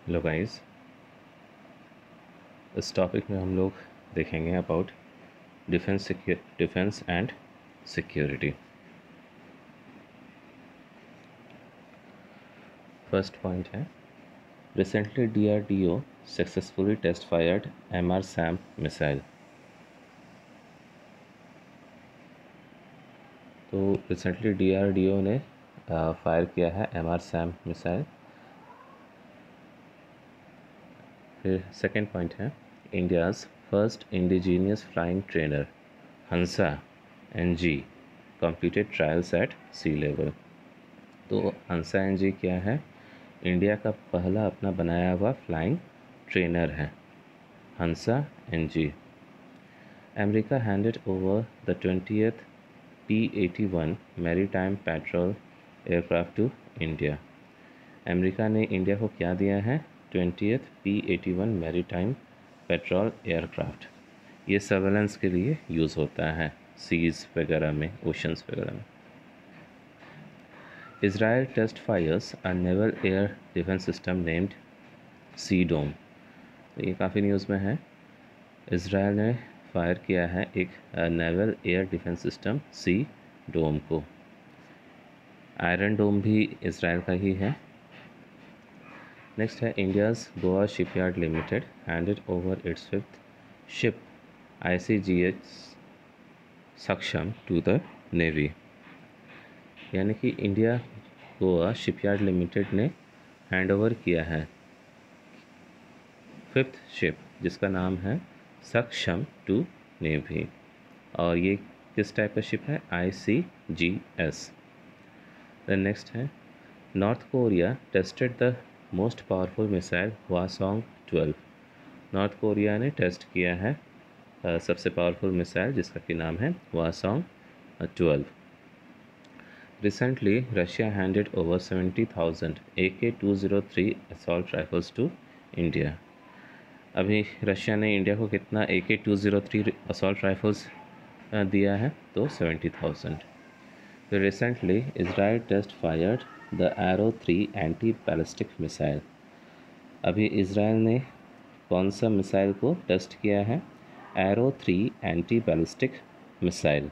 Hello guys, इस topic में हम लोग देखेंगे about defence and security. First point है, recently DRDO successfully test fired MR SAM missile. तो रिसेंटली डीआरडीओ ने फायर किया है एमआर-सैम मिसाइल। फिर सेकेंड पॉइंट है, India's first indigenous flying trainer Hansa NG completed trials at sea level. तो Hansa NG क्या है? इंडिया का पहला अपना बनाया हुआ फ्लाइंग ट्रेनर है Hansa NG. America handed over the 20th P-81 maritime patrol aircraft to India. America ने इंडिया को क्या दिया है? 20th P-81 maritime patrol aircraft. ये सर्वेलेंस के लिए यूज़ होता है सीज़ वगैरह में, ओशंस वगैरह में। Israel test fires a naval air defense system named Sea Dome। तो ये काफ़ी न्यूज़ में है। इसराइल ने फायर किया है एक नेवल एयर डिफेंस सिस्टम सी डोम को। आयरन डोम भी इसराइल का ही है। नेक्स्ट है, India's Goa shipyard limited handed over it's 5th ship ICGS सक्षम टू द नेवी। यानी कि इंडिया गोवा शिपयार्ड लिमिटेड ने हैंड ओवर किया है 5th शिप जिसका नाम है सक्षम टू नेवी। और ये किस टाइप का शिप है? ICGS। द नेक्स्ट है, north Korea tested the most powerful missile Hwasong 12। North Korea ने टेस्ट किया है सबसे पावरफुल मिसाइल जिसका कि नाम है Hwasong 12। Recently, Russia handed over 70,000 AK-203 assault rifles to India। अभी रशिया ने इंडिया को कितना AK-203 असॉल्ट राइफल्स दिया है? तो 70,000। फिर recently Israel test fired the Arrow 3 anti ballistic missile. अभी इसराइल ने कौन सा मिसाइल को टेस्ट किया है? Arrow 3 anti ballistic missile.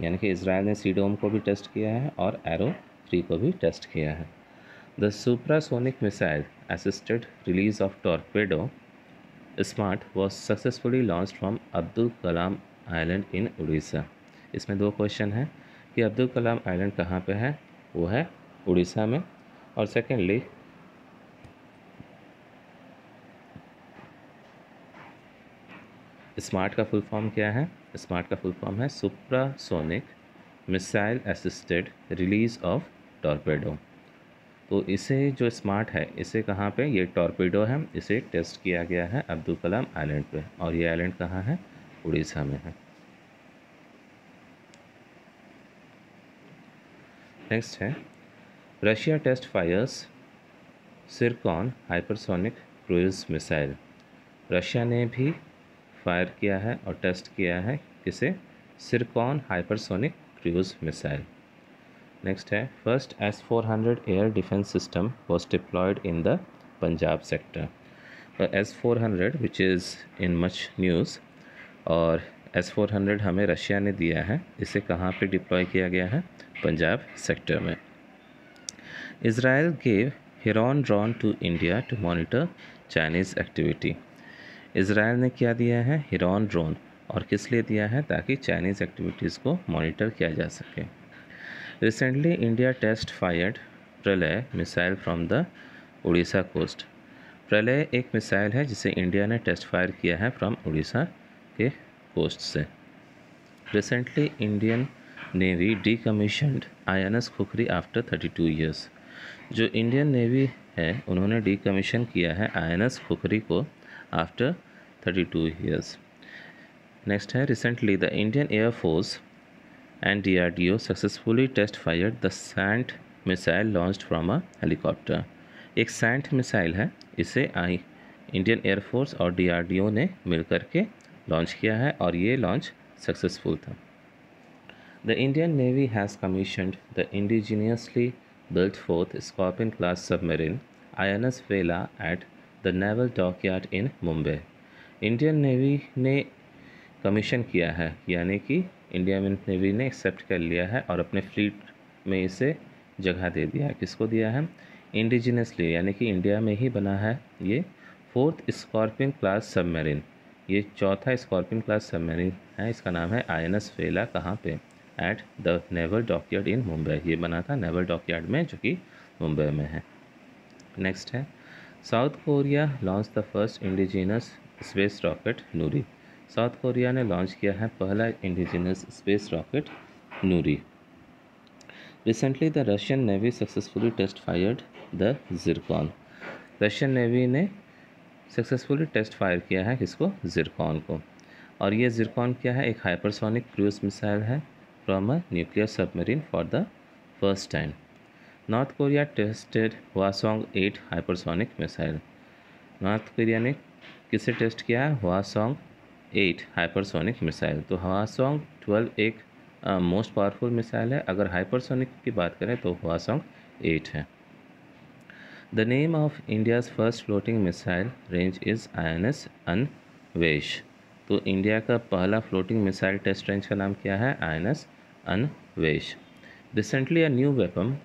यानी कि इसराइल ने सी डोम को भी टेस्ट किया है और एरो 3 को भी टेस्ट किया है। The supersonic missile assisted release of torpedo SMART was successfully launch from Abdul Kalam island in Orissa. इसमें दो क्वेश्चन है कि अब्दुल कलाम आइलैंड कहाँ पे है? वो है उड़ीसा में। और सेकेंडली, स्मार्ट का फुल फॉर्म क्या है? स्मार्ट का फुल फॉर्म है supersonic missile assisted release of torpedo. तो इसे जो स्मार्ट है इसे कहाँ पे? ये टॉर्पेडो है, इसे टेस्ट किया गया है अब्दुल कलाम आइलैंड पे। और ये आइलैंड कहाँ है? उड़ीसा में है। नेक्स्ट है, Russia test fires Zircon hypersonic cruise missile. Russia ने भी फायर किया है और टेस्ट किया है किसे? Zircon hypersonic cruise missile. Next है, first S-400 air defence system was deployed in the Punjab sector. S-400 which is in much news, और S-400 हमें रशिया ने दिया है। इसे कहाँ पे डिप्लॉय किया गया है? पंजाब सेक्टर में। Israel gave Heron drone to India to monitor Chinese activity. Israel ने क्या दिया है? Heron drone. और किस लिए दिया है? ताकि चाइनीज़ एक्टिविटीज़ को मॉनिटर किया जा सके। Recently India test fired Pralay missile from the Orissa coast. Pralay एक मिसाइल है जिसे इंडिया ने टेस्ट फायर किया है फ्रॉम उड़ीसा के कोस्ट से। Recently Indian navy decommissioned INS Khukri after 32 years. जो इंडियन नेवी है उन्होंने डीकमीशन किया है INS खुखरी को आफ्टर 32 ईयर्स। नेक्स्ट है, recently the Indian air force and DRDO successfully test fired the SANT missile launched from a helicopter। एक SANT missile है, इसे इंडियन एयरफोर्स और DRDO ने मिलकर के लॉन्च किया है और ये लॉन्च सक्सेसफुल था। The Indian Navy has commissioned the indigenously built 4th Scorpion class submarine INS Vela at the Naval Dockyard in Mumbai. Indian navy ने कमीशन किया है, यानी कि इंडियन नेवी ने एक्सेप्ट कर लिया है और अपने फ्लीट में इसे जगह दे दिया है। किसको दिया है? इंडिजिनसली, यानी कि इंडिया में ही बना है ये 4th स्कॉर्पियन क्लास सबमरीन। ये 4था स्कॉर्पियन क्लास सबमरीन है। इसका नाम है INS वेला। कहाँ पे? एट द नेवल डॉकयार्ड इन मुंबई। ये बना था नेवल डॉकयार्ड में, जो कि मुंबई में है। नेक्स्ट है, South Korea launch the first indigenous space rocket Nuri. South Korea ने लॉन्च किया है पहला indigenous space rocket Nuri. Recently the Russian navy successfully test fired the Zircon. Russian navy ने सक्सेसफुली टेस्ट फायर किया है किसको? Zircon को। और ये जिरकॉन क्या है? एक हाइपरसोनिक क्रूज मिसाइल है from a nuclear submarine for the first time. North Korea tested Hwasong 8 hypersonic missile. North Korea ने किसे टेस्ट किया है? Hwasong 8 hypersonic missile. तो हवासोंग 12 एक मोस्ट पावरफुल मिसाइल है। अगर हाइपरसोनिक की बात करें तो हवासोंग 8 है। The name of India's first floating missile range is INS Anvesh. तो इंडिया का पहला फ्लोटिंग मिसाइल टेस्ट रेंज का नाम क्या है? INS Anvesh. Recently a new weapon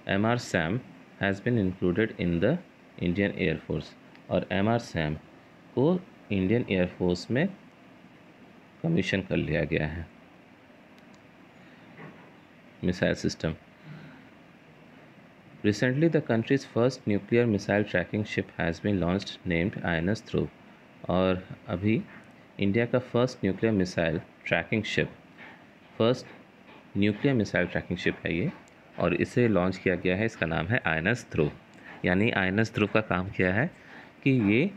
MR-SAM has been included in the Indian air force. और MR-SAM को इंडियन एयरफोर्स में कमीशन कर लिया गया है missile system. Recently, the country's first nuclear missile tracking ship has been launched named INS Dhruv। और अभी India का first nuclear missile tracking ship है ये, और इसे लॉन्च किया गया है। इसका नाम है INS ध्रुव। यानी INS ध्रुव का काम क्या है कि ये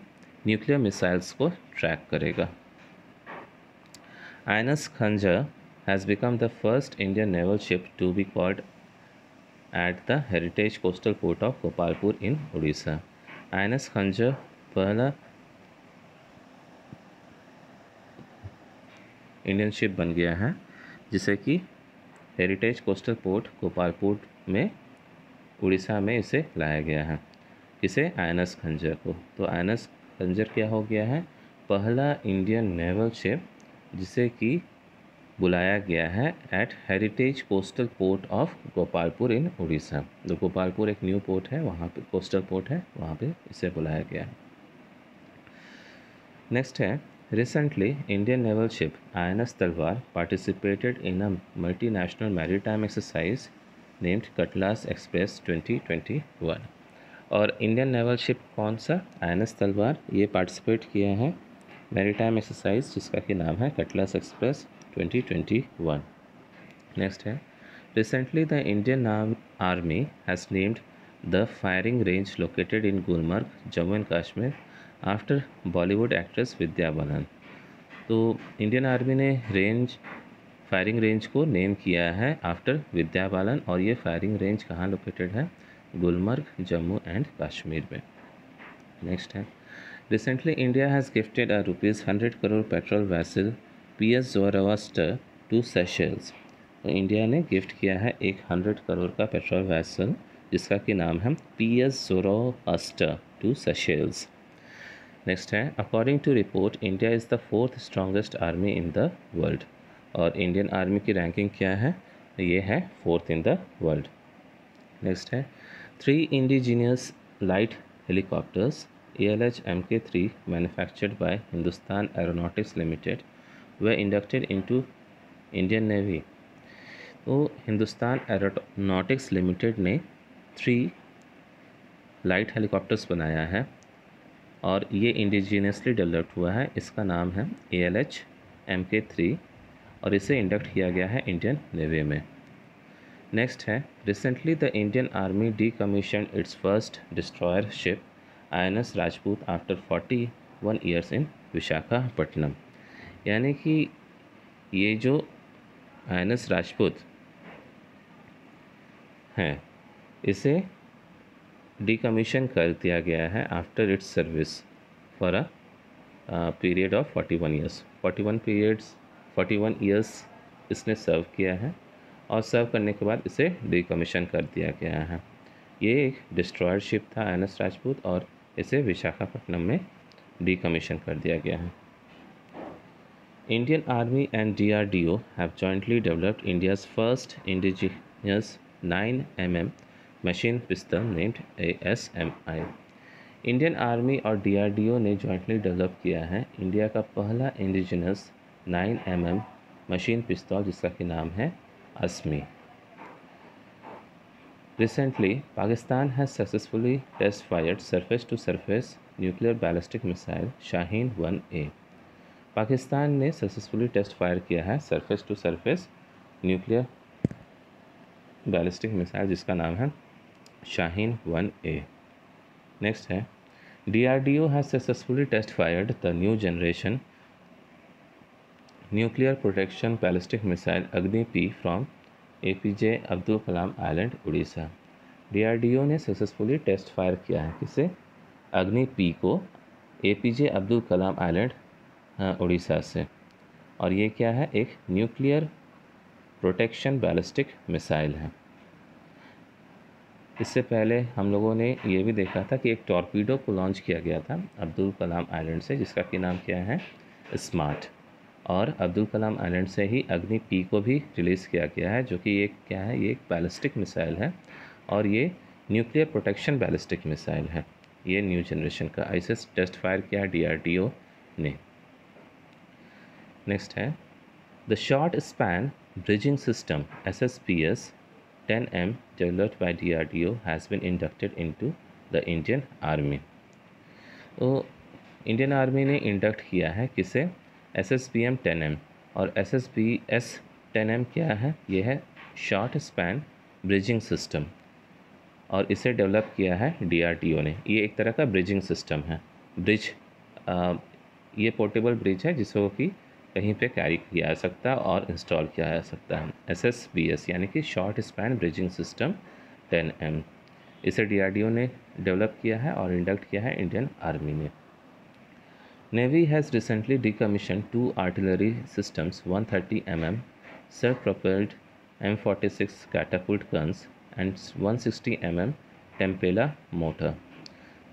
न्यूक्लियर मिसाइल्स को ट्रैक करेगा। INS Khanjar has become the first Indian naval ship to be called at the heritage coastal port of Gopalpur in Orissa. INS Khanjar पहला इंडियन शिप बन गया है जिसे कि हेरिटेज कोस्टल पोर्ट गोपालपुर में उड़ीसा में इसे लाया गया है। इसे INS खंजर को। तो INS खंजर क्या हो गया है? पहला इंडियन नेवल शिप जिसे कि बुलाया गया है at heritage coastal port of Gopalpur in Orissa. तो गोपालपुर एक न्यू पोर्ट है, वहाँ पे कोस्टल पोर्ट है, वहाँ पे इसे बुलाया गया है। नेक्स्ट है, recently Indian naval ship INS तलवार participated in a multinational maritime exercise named Cutlass express 2021। और इंडियन नेवल शिप कौन सा? INS तलवार। ये पार्टिसिपेट किया है मैरीटाइम एक्सरसाइज जिसका कि नाम है कटलास एक्सप्रेस 2021। नेक्स्ट है, recently the Indian army has named the firing range located in Gulmarg, Jammu and Kashmir after Bollywood actress Vidya Balan. तो इंडियन आर्मी ने फायरिंग रेंज को नेम किया है आफ्टर विद्या बालन, और ये फायरिंग रेंज कहाँ लोकेटेड है? गुलमर्ग, जम्मू एंड कश्मीर में। नेक्स्ट है, recently India has gifted a ₹100 crore patrol vessel PS Zoroaster to Seychelles. तो इंडिया ने गिफ्ट किया है एक 100 करोड़ का पेट्रोल वैसल जिसका कि नाम है PS Zoroaster to Seychelles. Next है, according to report India is the 4th strongest army in the world. और इंडियन आर्मी की रैंकिंग क्या है? ये है 4th in the world. Next है, 3 indigenous light helicopters ALH Mk3 manufactured by Hindustan aeronautics limited way inducted into Indian navy. तो Hindustan aeronautics limited ने 3 light helicopters बनाया है और ये इंडिजीनियसली डेवलप्ड हुआ है। इसका नाम है ALH Mk3 और इसे इंडक्ट किया गया है इंडियन नेवी में। नेक्स्ट है, recently the Indian army decommissioned its first destroyer ship INS Rajput after 41 years in Visakhapatnam. यानी कि ये जो INS राजपूत हैं इसे डीकमीशन कर दिया गया है after it's service for a period of 41 years. 41 years इसने सर्व किया है और सर्व करने के बाद इसे डीकमीशन कर दिया गया है। ये एक डिस्ट्रॉयर शिप था INS राजपूत और इसे विशाखापट्टनम में डीकमीशन कर दिया गया है। Indian Army and DRDO have jointly developed India's first indigenous 9mm machine pistol named ASMI। Indian army और DRDO ने जॉइंटली डेवलप किया है इंडिया का पहला इंडिजिनस 9mm मशीन पिस्तौल जिसका कि नाम है ASMI। Recently, Pakistan has successfully test-fired surface-to-surface nuclear ballistic missile Shaheen 1A। Pakistan ने सक्सेसफुली टेस्ट फायर किया है surface to surface nuclear ballistic missile जिसका नाम है शाहीन 1A। नेक्स्ट है DRDO has successfully test fired the new generation nuclear protection ballistic missile Agni P from APJ Abdul Kalam island Orissa. DRDO ने successfully test fire किया है किसे अग्नि P को APJ अब्दुल कलाम आइलैंड उड़ीसा से। और ये क्या है एक न्यूक्लियर प्रोटेक्शन बैलिस्टिक मिसाइल है। इससे पहले हम लोगों ने ये भी देखा था कि एक टॉर्पीडो को लॉन्च किया गया था अब्दुल कलाम आइलैंड से जिसका कि नाम क्या है स्मार्ट। और अब्दुल कलाम आइलैंड से ही अग्नि P को भी रिलीज़ किया गया है जो कि एक क्या है ये एक बैलिस्टिक मिसाइल है और ये न्यूक्लियर प्रोटेक्शन बैलिस्टिक मिसाइल है। ये न्यू जनरेशन का ऐसे टेस्ट फायर किया DRDO ने। नेक्स्ट है the short span bridging system SSBS 10M developed by DRDO has been inducted into the Indian Army। तो इंडियन आर्मी ने इंडक्ट किया है किसे SSBM 10M और SSBS 10M क्या है ये है शॉर्ट स्पैन ब्रिजिंग सिस्टम और इसे डेवलप किया है DRDO ने। ये एक तरह का ब्रिजिंग सिस्टम है ब्रिज ये पोर्टेबल ब्रिज है जिसको कि कहीं पे कैरी किया जा सकता है और इंस्टॉल किया जा सकता है। SSBS यानी कि short span bridging system 10M इसे DRDO ने डेवलप किया है और इंडक्ट किया है इंडियन आर्मी ने। Navy has recently decommission 2 artillery systems 130 mm self propelled M46 catapult guns and 160 mm Tempella mortar.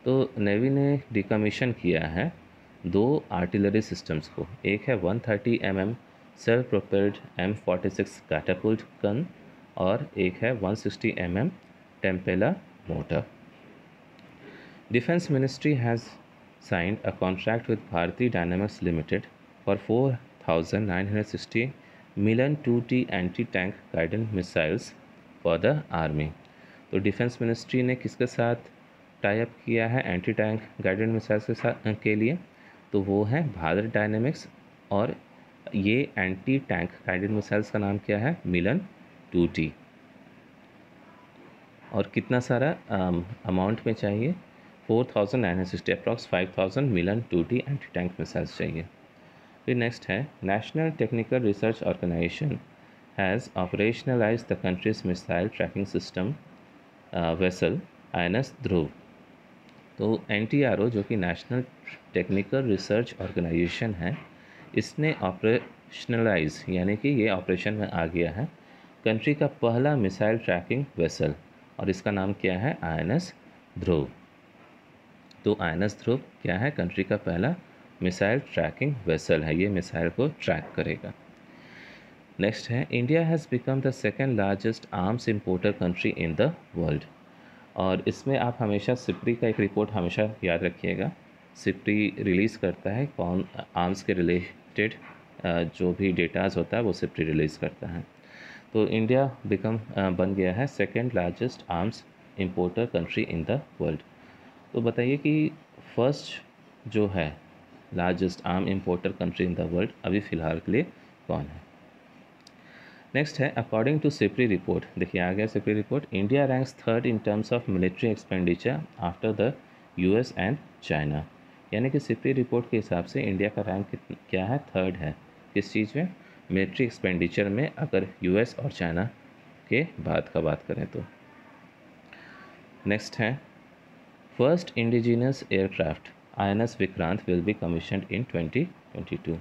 तो नेवी ने डिकमीशन किया है 2 आर्टिलरी सिस्टम्स को। एक है 130 mm self propelled M46 catapult gun और एक है 160 mm Tempella mortar. Defence ministry has signed a contract with Bharat dynamics limited for 4,960 million 2T anti tank guidance missiles for the army. तो defence ministry ने किसके साथ टाई अप किया है anti tank guidance missiles के लिए तो वो है भारत डायनेमिक्स और ये एंटी टैंक गाइडेड मिसाइल्स का नाम क्या है मिलन 2T। और कितना सारा अमाउंट में चाहिए 4,960 approx 5,000 Milan 2T anti tank missiles चाहिए। फिर नेक्स्ट है national technical research organisation has operationalise the country's missile tracking system vessel INS Dhruv. तो NTRO जो कि नेशनल टेक्निकल रिसर्च ऑर्गेनाइजेशन है इसने ऑपरेशनलाइज यानी कि ये ऑपरेशन में आ गया है कंट्री का पहला मिसाइल ट्रैकिंग वेसल और इसका नाम क्या है INS ध्रुव। तो INS ध्रुव क्या है कंट्री का पहला मिसाइल ट्रैकिंग वेसल है ये मिसाइल को ट्रैक करेगा। नेक्स्ट है India has become the second largest arms importer country in the world. और इसमें आप हमेशा सिप्री का एक रिपोर्ट हमेशा याद रखिएगा। सिप्री रिलीज़ करता है कौन आर्म्स के रिलेटेड जो भी डेटाज होता है वो सिप्री रिलीज़ करता है। तो इंडिया बन गया है second largest arms importer country in the world. तो बताइए कि फर्स्ट जो है largest arm importer country in the world अभी फ़िलहाल के लिए कौन है। नेक्स्ट है अकॉर्डिंग टू सिप्री रिपोर्ट। देखिए आ गया SIPRI report India ranks third in terms of military expenditure after the US and China. यानी कि सिप्री रिपोर्ट के हिसाब से इंडिया का रैंक क्या है थर्ड है किस चीज़ में मिलिट्री एक्सपेंडिचर में अगर US और चाइना के बाद का बात करें तो। नेक्स्ट है first indigenous aircraft INS Vikrant will be commissioned in 2022।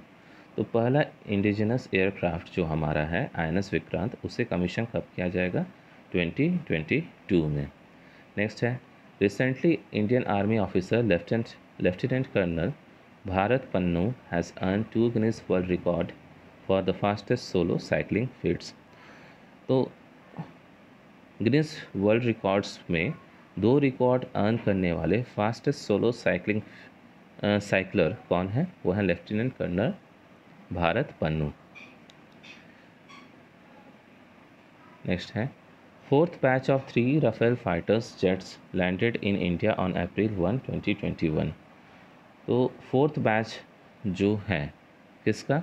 तो पहला इंडिजिनस एयरक्राफ्ट जो हमारा है INS विक्रांत उसे कमीशन कब किया जाएगा 2022 में। नेक्स्ट है recently Indian army officer lieutenant colonel Bharat Pannu has earn 2 Guinness world record for the fastest solo cycling feats. तो गिनीज वर्ल्ड रिकॉर्ड्स में 2 रिकॉर्ड अर्न करने वाले फास्टेस्ट सोलो साइकिलर कौन है? वो है lieutenant colonel Bharat Pannu. Next है 4th batch of 3 Rafale fighters jets landed in India on April 1, 2021। तो 4th बैच जो है किसका?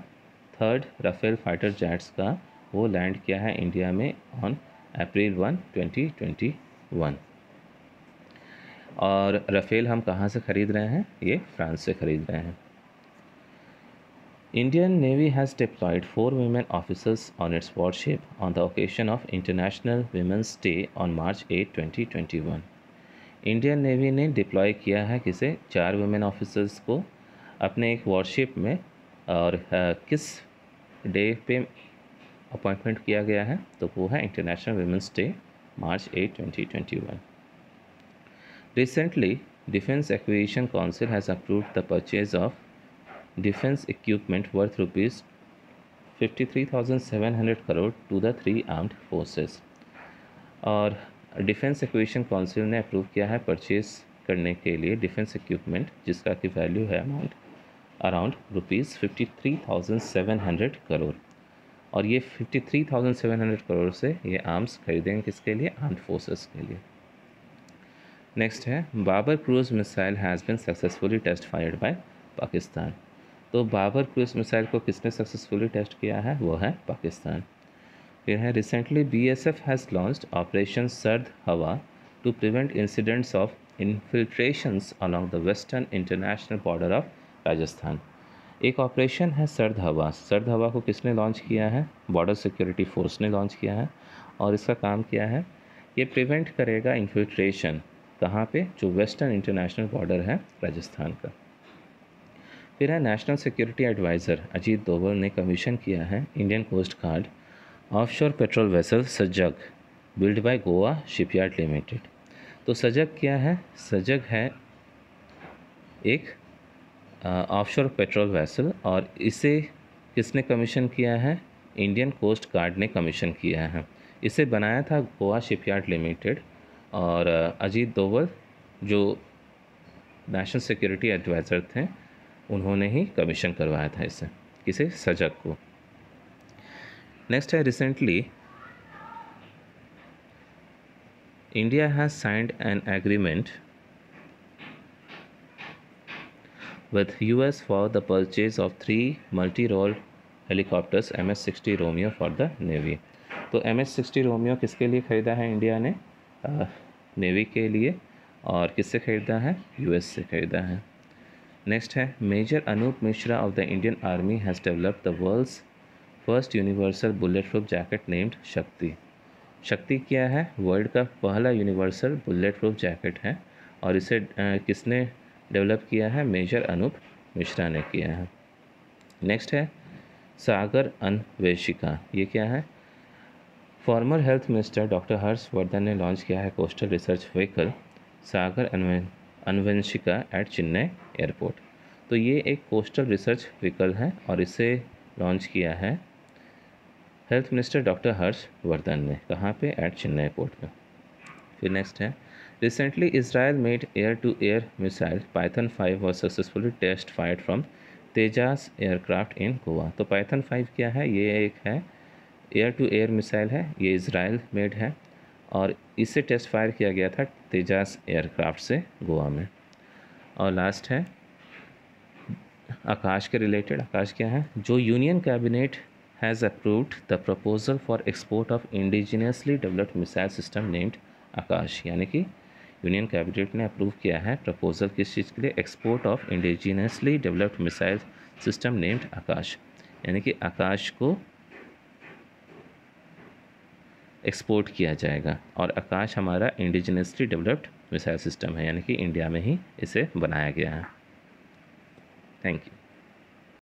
3rd राफेल फाइटर जेट्स का, वो लैंड किया है इंडिया में ऑन अप्रैल 1, 2021। और राफेल हम कहाँ से ख़रीद रहे हैं? ये फ्रांस से ख़रीद रहे हैं। Indian Navy has deployed 4 women officers on its warship on the occasion of International Women's Day on March 8, 2021। Indian navy ने डिप्लॉय किया है किसे? 4 वुमेन ऑफिसर्स को अपने एक वॉरशिप में। और किस डे पे अपॉइंटमेंट किया गया है? तो वो है international women's day March 8, 2021। Recently defence acquisition council has approved the purchase of defence equipment worth rupees 53,700 crore to the 3 armed forces. और डिफेंस एक्विजिशन काउंसिल ने अप्रूव किया है परचेज करने के लिए डिफेंस इक्विपमेंट जिसका की वैल्यू है अमाउंट अराउंड रुपीज़ 53,700 करोड़। और ये 53,700 करोड़ से ये आर्म्स खरीदेंगे किसके लिए? आर्म्ड फोर्सेस के लिए। नेक्स्ट है Babur cruise missile has been successfully test fired by Pakistan. तो बाबर क्रूज मिसाइल को किसने सक्सेसफुली टेस्ट किया है? वो है पाकिस्तान। फिर है recently BSF has launched operation Sard Hawa to prevent incidents of infiltrations along the western international border of Rajasthan. एक ऑपरेशन है सर्द हवा। सर्द हवा को किसने लॉन्च किया है? बॉर्डर सिक्योरिटी फोर्स ने लॉन्च किया है। और इसका काम क्या है? ये प्रिवेंट करेगा इन्फिल्ट्रेशन कहाँ पे? जो वेस्टर्न इंटरनेशनल बॉर्डर है राजस्थान का। फिर है national security adviser Ajit Doval ने कमीशन किया है Indian coast guard offshore patrol vessel Sajag build by Goa shipyard limited. तो सजग क्या है? सजग है एक ऑफशोर पेट्रोल वेसल और इसे किसने कमीशन किया है? इंडियन कोस्ट गार्ड ने कमीशन किया है। इसे बनाया था गोवा शिपयार्ड लिमिटेड और अजीत डोवल जो नेशनल सिक्योरिटी एडवाइज़र थे उन्होंने ही कमीशन करवाया था इसे। किसे? सजग को। नेक्स्ट है recently India has signed an agreement with US for the purchase of 3 multi-role helicopters MS-60 Romeo for the Navy। तो MS-60 Romeo किसके लिए ख़रीदा है इंडिया ने? नेवी के लिए। और किससे ख़रीदा है? US से ख़रीदा है। नेक्स्ट है major Anoop Mishra of the Indian army has developed the world's first universal bullet proof jacket named Shakti. Shakti क्या है? वर्ल्ड का पहला यूनिवर्सल बुलेट प्रूफ जैकेट है और इसे किसने डेवलप किया है? मेजर अनूप मिश्रा ने किया है। नेक्स्ट है सागर अन्वेषिका। ये क्या है? Farmer health minister doctor Harshvardhan ने लॉन्च किया है कोस्टल रिसर्च व्हीकल सागर अन्वेषिका एट चेन्नई एयरपोर्ट। तो ये एक कोस्टल रिसर्च व्हीकल है और इसे लॉन्च किया है हेल्थ मिनिस्टर डॉक्टर हर्षवर्धन ने। कहाँ पे? एट चेन्नई एयरपोर्ट पे। फिर नेक्स्ट है Recently, Israel made air-to-air missile Python 5 was successfully test fired from Tejas aircraft in Goa। तो Python 5 क्या है? ये एक है एयर-टू-एयर मिसाइल है। ये इज़राइल मेड है और इसे टेस्ट फायर किया गया था तेजास एयरक्राफ्ट से गोवा में। और लास्ट है आकाश के रिलेटेड। आकाश क्या है? जो union cabinet has approved the proposal for export of indigenously developed missile system named Akash. यानी कि यूनियन कैबिनेट ने अप्रूव किया है प्रपोजल किस चीज़ के लिए? Export of indigenously developed missile system named Akash. यानी कि आकाश को एक्सपोर्ट किया जाएगा और आकाश हमारा इंडिजिनियसली डेवलप्ड मिसाइल सिस्टम है यानी कि इंडिया में ही इसे बनाया गया है। Thank you.